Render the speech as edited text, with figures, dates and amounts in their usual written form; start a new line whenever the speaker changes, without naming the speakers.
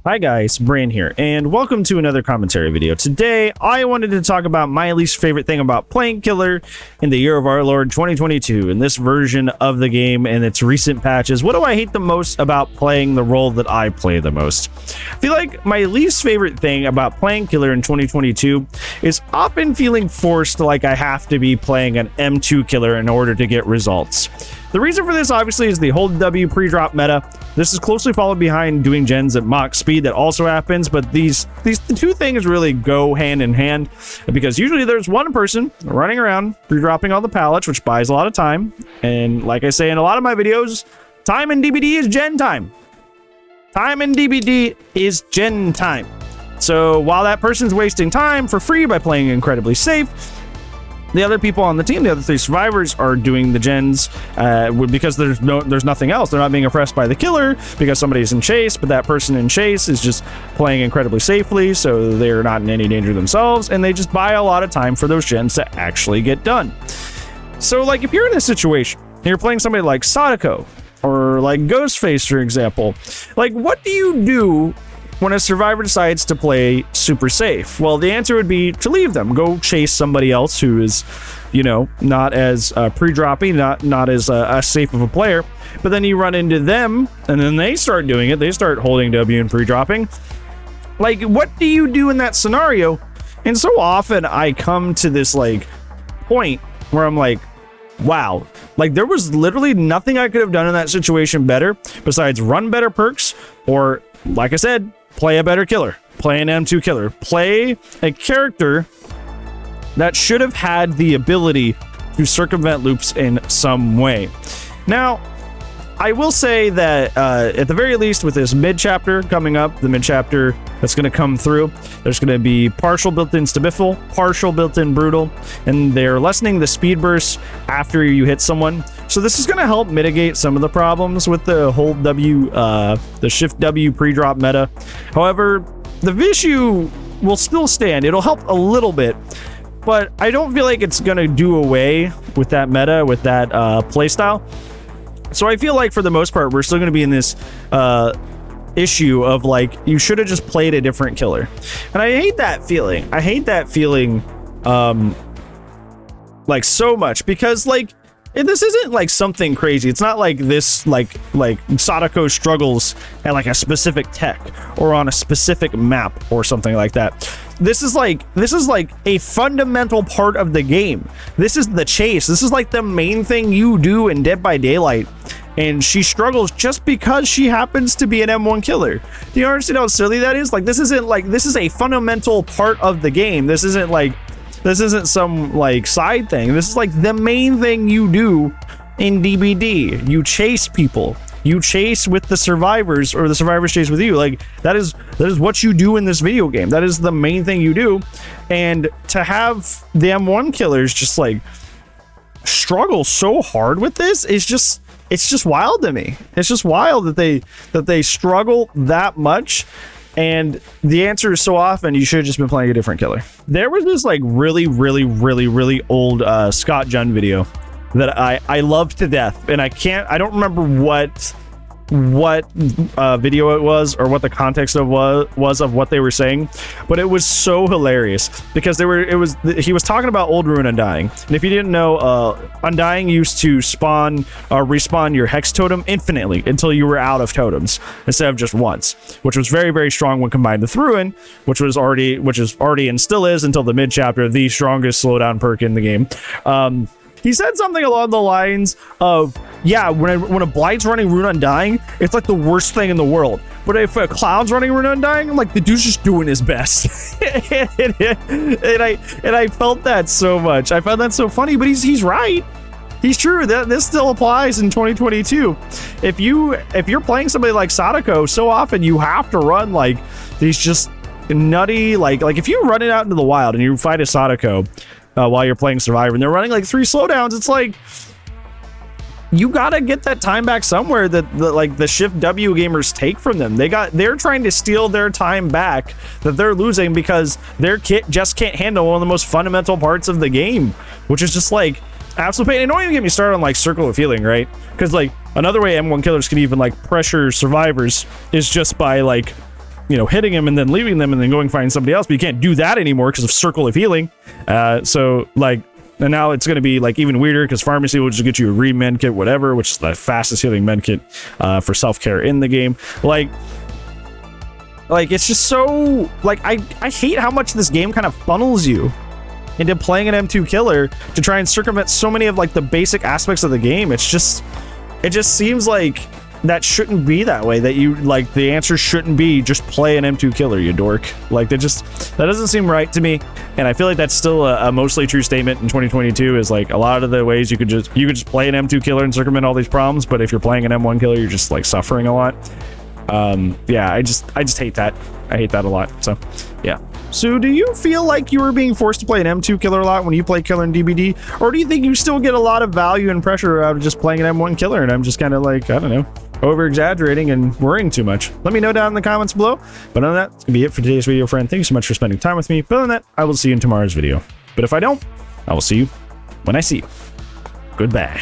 Hi guys, Brain here, and welcome to another commentary video. Today, I wanted to talk about my least favorite thing about playing Killer in the year of our Lord 2022, in this version of the game and its recent patches. What do I hate the most about playing the role that I play the most? I feel like my least favorite thing about playing Killer in 2022 is often feeling forced like I have to be playing an M2 Killer in order to get results. The reason for this obviously is the hold W pre-drop meta. This is closely followed behind doing gens at Mach speed that also happens, but these two things really go hand in hand because usually there's one person running around pre-dropping all the pallets, which buys a lot of time. And like I say in a lot of my videos, time in DBD is gen time. Time in DBD is gen time. So while that person's wasting time for free by playing incredibly safe, the other people on the team, the other three survivors, are doing the gens because there's nothing else. They're not being oppressed by the killer because somebody's in chase, but that person in chase is just playing incredibly safely, so they're not in any danger themselves, and they just buy a lot of time for those gens to actually get done. So, like, if you're in this situation, and you're playing somebody like Sadako, or like Ghostface, for example, like, what do you do when a survivor decides to play super safe? Well, the answer would be to leave them. Go chase somebody else who is, you know, not as pre-dropping, not as safe of a player. But then you run into them, and then they start doing it. They start holding W and pre-dropping. Like, what do you do in that scenario? And so often I come to this, like, point where I'm like, wow, like, there was literally nothing I could have done in that situation better besides run better perks or, like I said, play a better killer, play an M2 killer, play a character that should have had the ability to circumvent loops in some way. Now, I will say that at the very least with this mid-chapter coming up, the mid-chapter that's going to come through, there's going to be partial built-in Stabiffle, partial built-in Brutal, and they're lessening the speed burst after you hit someone. So this is going to help mitigate some of the problems with the hold W, the shift W pre-drop meta. However, the issue will still stand. It'll help a little bit, but I don't feel like it's going to do away with that meta, with that playstyle. So I feel like for the most part, we're still going to be in this issue of like, you should have just played a different killer. And I hate that feeling. I hate that feeling like so much because like, this isn't like something crazy. It's not like this, like Sadako struggles at like a specific tech or on a specific map or something like that. This is like a fundamental part of the game. This is the chase. This is like the main thing you do in Dead by Daylight. And she struggles just because she happens to be an M1 killer. Do you understand how silly that is? Like, this is a fundamental part of the game. This isn't some like side thing. This is like the main thing you do in DBD. You chase people. You chase with the survivors, or the survivors chase with you. Like, that is what you do in this video game. That is the main thing you do. And to have the M1 killers just like struggle so hard with this is just, it's just wild to me. It's just wild that they struggle that much. And the answer is so often, you should have just been playing a different killer. There was this like really old Scott Jun video that I loved to death, and I don't remember what video it was or what the context of was of what they were saying, but it was so hilarious because he was talking about old Rune Undying. And if you didn't know, Undying used to respawn your hex totem infinitely until you were out of totems instead of just once, which was very strong when combined with Ruin, which is already and still is until the mid chapter the strongest slowdown perk in the game. He said something along the lines of, yeah, when a Blight's running Rune Undying, it's like the worst thing in the world. But if a Cloud's running Rune Undying, I'm like, the dude's just doing his best. and I felt that so much. I found that so funny, but he's right. He's true. This still applies in 2022. If you're playing somebody like Sadako, so often you have to run like these just nutty, like if you run it out into the wild and you fight a Sadako, while you're playing Survivor and they're running like 3 slowdowns, it's like, you gotta get that time back somewhere that the shift W gamers take from them. They're trying to steal their time back that they're losing because their kit just can't handle one of the most fundamental parts of the game, which is just like absolute pain. And don't even get me started on like Circle of Healing, right? Because like another way M1 killers can even like pressure survivors is just by like you know, hitting him and then leaving them and then going find somebody else, but you can't do that anymore because of Circle of Healing. So like, and now it's going to be like even weirder because Pharmacy will just get you a re-med kit, whatever, which is the fastest healing med kit for self-care in the game. Like it's just so, like, I hate how much this game kind of funnels you into playing an M2 killer to try and circumvent so many of like the basic aspects of the game. It just seems like that shouldn't be that way, that you, like, the answer shouldn't be just play an M2 killer, you dork. Like, that doesn't seem right to me, and I feel like that's still a mostly true statement in 2022, is like a lot of the ways you could just play an M2 killer and circumvent all these problems, but if you're playing an M1 killer, you're just like suffering a lot. Yeah, I just hate that. I hate that a lot. So yeah. So do you feel like you were being forced to play an M2 killer a lot when you play killer in DBD, or do you think you still get a lot of value and pressure out of just playing an M1 killer and I'm just kind of like, I don't know, over exaggerating and worrying too much? Let me know down in the comments below. But other than that, it's gonna be it for today's video, friend. Thank you so much for spending time with me. But other than that, I will see you in tomorrow's video. But if I don't, I will see you when I see you. Goodbye.